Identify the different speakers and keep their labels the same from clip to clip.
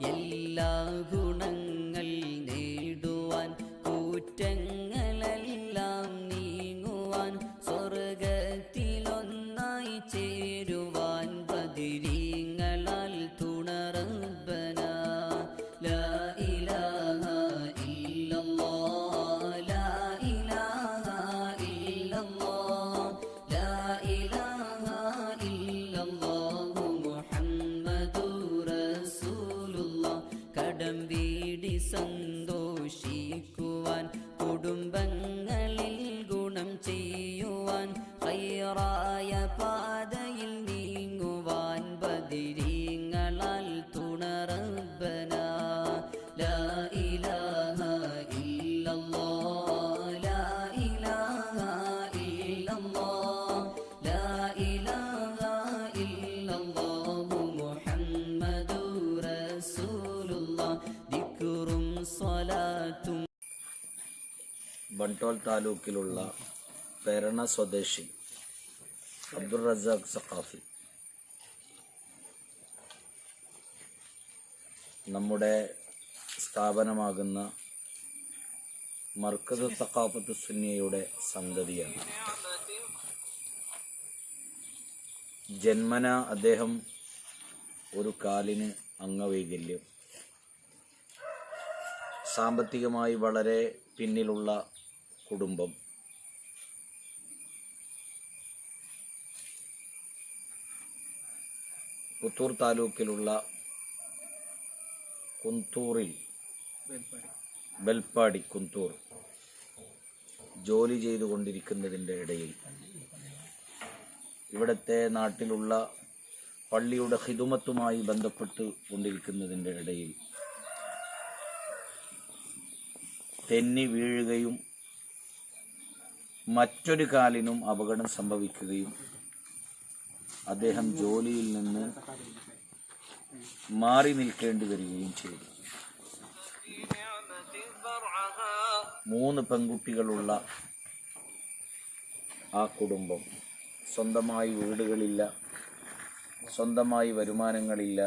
Speaker 1: എല്ലാ ഗുണങ്ങൾ നേടുവാൻ കൂറ്റങ്ങളെല്ലാം നീങ്ങുവാൻ സ്വർഗത്തിലൊന്നായി ചേരുവാൻ ബദരീങ്ങളാൽ തുണറബ്ബന ലാ ഇലാഹ ഇല്ലല്ലാഹ് ലാ ഇലാഹ ഇല്ലല്ലാഹ് ലാ ഇലാഹ ഇല്ലല്ലാഹു മുഹമ്മദുർ റസൂലുള്ളാഹ് കടം വീടി സന്തോഷിക്കുവാൻ കുടുംബങ്ങളിൽ ഗുണം ചെയ്യുവാൻ ഖൈറായ പാതയിൽ നീങ്ങുവാൻ ബദരീങ്ങളാൽ തുണറബ്ബന ലാ ഇലാഹ ഇല്ലല്ലാഹ് ലാ ഇലാഹ ഇല്ലല്ലാഹ് ലാ ഇലാഹ ഇല്ലല്ലാഹു മുഹമ്മദുർ റസൂലുള്ളാഹ് ദിക്റും സ്വലാത്തും.
Speaker 2: ബണ്ടോൾ താലൂക്കിലുള്ള പെരണ സ്വദേശി അബ്ദുൾ റസാഖ് സഖാഫി നമ്മുടെ സ്ഥാപനമാകുന്ന മർക്കസ് സഖാഫത്ത് സുന്നിയയുടെ സന്തതിയാണ്. ജന്മന അദ്ദേഹം ഒരു കാലിന് അംഗവൈകല്യം, സാമ്പത്തികമായി വളരെ പിന്നിലുള്ള കുടുംബം, പുത്തൂർ താലൂക്കിലുള്ള കുന്തൂറിൽ ബെൽപ്പാടി കുന്തൂർ ജോലി ചെയ്തുകൊണ്ടിരിക്കുന്നതിൻ്റെ ഇടയിൽ ഇവിടുത്തെ നാട്ടിലുള്ള പള്ളിയുടെ ഖിദുമത്തുമായി ബന്ധപ്പെട്ട് കൊണ്ടിരിക്കുന്നതിൻ്റെ ഇടയിൽ തെന്നി വീഴുകയും മറ്റൊരു കാലിനും അപകടം സംഭവിക്കുകയും അദ്ദേഹം ജോലിയിൽ നിന്ന് മാറി നിൽക്കേണ്ടി വരികയും ചെയ്തു. 3 പെൺകുട്ടികളുള്ള ആ കുടുംബം, സ്വന്തമായി വീടുകളില്ല, സ്വന്തമായി വരുമാനങ്ങളില്ല.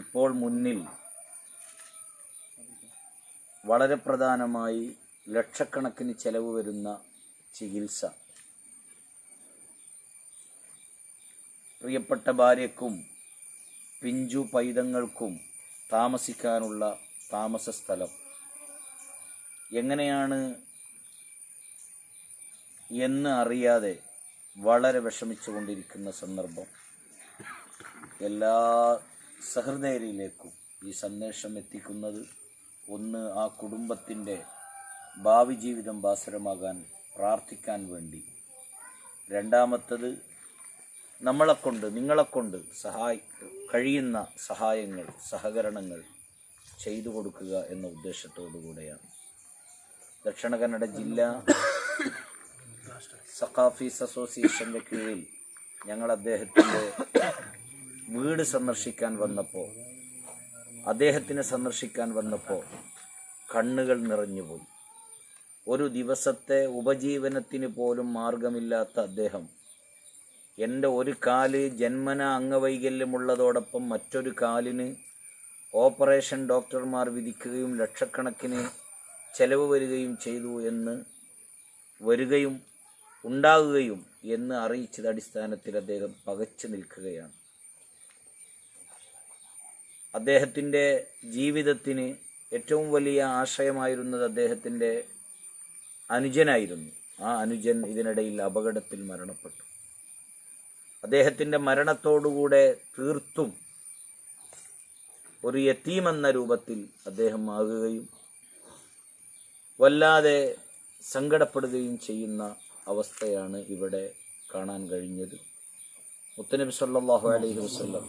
Speaker 2: ഇപ്പോൾ മുന്നിൽ വളരെ പ്രധാനമായി ലക്ഷക്കണക്കിന് ചെലവ് വരുന്ന ചികിത്സ, പ്രിയപ്പെട്ട ഭാര്യയ്ക്കും പിഞ്ചു പൈതങ്ങൾക്കും താമസിക്കാനുള്ള താമസ സ്ഥലം എങ്ങനെയാണ് എന്ന് അറിയാതെ വളരെ വിഷമിച്ചുകൊണ്ടിരിക്കുന്ന സന്ദർഭം. എല്ലാ സഹൃദയരിലേക്കും ഈ സന്ദേശം എത്തിക്കുന്നത്, ഒന്ന്, ആ കുടുംബത്തിൻ്റെ ഭാവി ജീവിതം ഭാസുരമാകാൻ പ്രാർത്ഥിക്കാൻ വേണ്ടി; രണ്ടാമത്തത്, നമ്മളെക്കൊണ്ട്, നിങ്ങളെക്കൊണ്ട് കഴിയുന്ന സഹായങ്ങൾ, സഹകരണങ്ങൾ ചെയ്തു കൊടുക്കുക എന്ന ഉദ്ദേശത്തോടു കൂടെയാണ്. ദക്ഷിണ കന്നഡ ജില്ലാ സഖാഫീസ് അസോസിയേഷൻ്റെ കീഴിൽ ഞങ്ങൾ അദ്ദേഹത്തിൻ്റെ വീട് സന്ദർശിക്കാൻ വന്നപ്പോൾ കണ്ണുകൾ നിറഞ്ഞുപോയി. ഒരു ദിവസത്തെ ഉപജീവനത്തിന് പോലും മാർഗമില്ലാത്ത അദ്ദേഹം, എൻ്റെ ഒരു കാല് ജന്മന അംഗവൈകല്യമുള്ളതോടൊപ്പം മറ്റൊരു കാലിന് ഓപ്പറേഷൻ ഡോക്ടർമാർ വിധിക്കുകയും ലക്ഷക്കണക്കിന് ചെലവ് ഉണ്ടാകുകയും എന്ന് അറിയിച്ചത് അടിസ്ഥാനത്തിൽ അദ്ദേഹം പകച്ചു നിൽക്കുകയാണ്. അദ്ദേഹത്തിൻ്റെ ജീവിതത്തിന് ഏറ്റവും വലിയ ആശയമായിരുന്നത് അദ്ദേഹത്തിൻ്റെ അനുജനായിരുന്നു. ആ അനുജൻ ഇതിനിടയിൽ അപകടത്തിൽ മരണപ്പെട്ടു. അദ്ദേഹത്തിൻ്റെ മരണത്തോടുകൂടെ തീർത്തും ഒരു യതീമെന്ന രൂപത്തിൽ അദ്ദേഹം ആകുകയും വല്ലാതെ സങ്കടപ്പെടുകയും ചെയ്യുന്ന അവസ്ഥയാണ് ഇവിടെ കാണാൻ കഴിഞ്ഞത്. മുത്തനബി സല്ലല്ലാഹു അലൈഹി വസല്ലം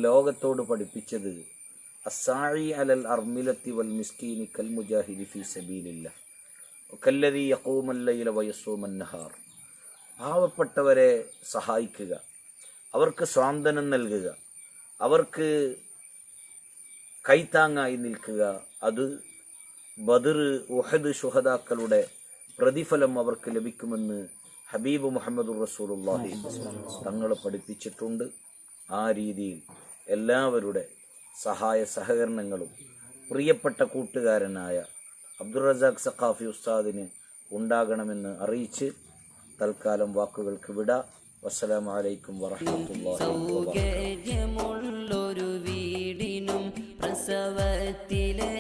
Speaker 2: ലോകത്തോട് പഠിപ്പിച്ചത്, അസ്സാഇ അലൽ അർമിലത്തി വൽ മിസ്കീനി കൽ മുജാഹിദി ഫീ സബീലില്ലാഹ് വകല്ലദീ യഖൂമുൽ ലൈല വയസൂമൻ നഹാർ. പാവപ്പെട്ടവരെ സഹായിക്കുക, അവർക്ക് സ്വാന്തനം നൽകുക, അവർക്ക് കൈത്താങ്ങായി നിൽക്കുക, അത് ബദർ, ഉഹദ് ശുഹദാക്കളുടെ പ്രതിഫലം അവർക്ക് ലഭിക്കുമെന്ന് ഹബീബ് മുഹമ്മദുർ റസൂലുള്ളാഹി തങ്ങൾ പഠിപ്പിച്ചിട്ടുണ്ട്. ആ രീതിയിൽ എല്ലാവരുടെ സഹായ സഹകരണങ്ങളും പ്രിയപ്പെട്ട കൂട്ടുകാരനായ അബ്ദുൾ റസാഖ് സഖാഫി ഉസ്താദിന് ഉണ്ടാകണമെന്ന് അറിയിച്ച് തൽക്കാലം വാക്കുകൾക്ക് വിട. വസ്സലാമു അലൈക്കും വറഹ്മത്തുള്ളാഹി വബറകാതുഹു.
Speaker 1: സൗകര്യമുള്ളൊരു വീടിനും പ്രസവത്തിലെ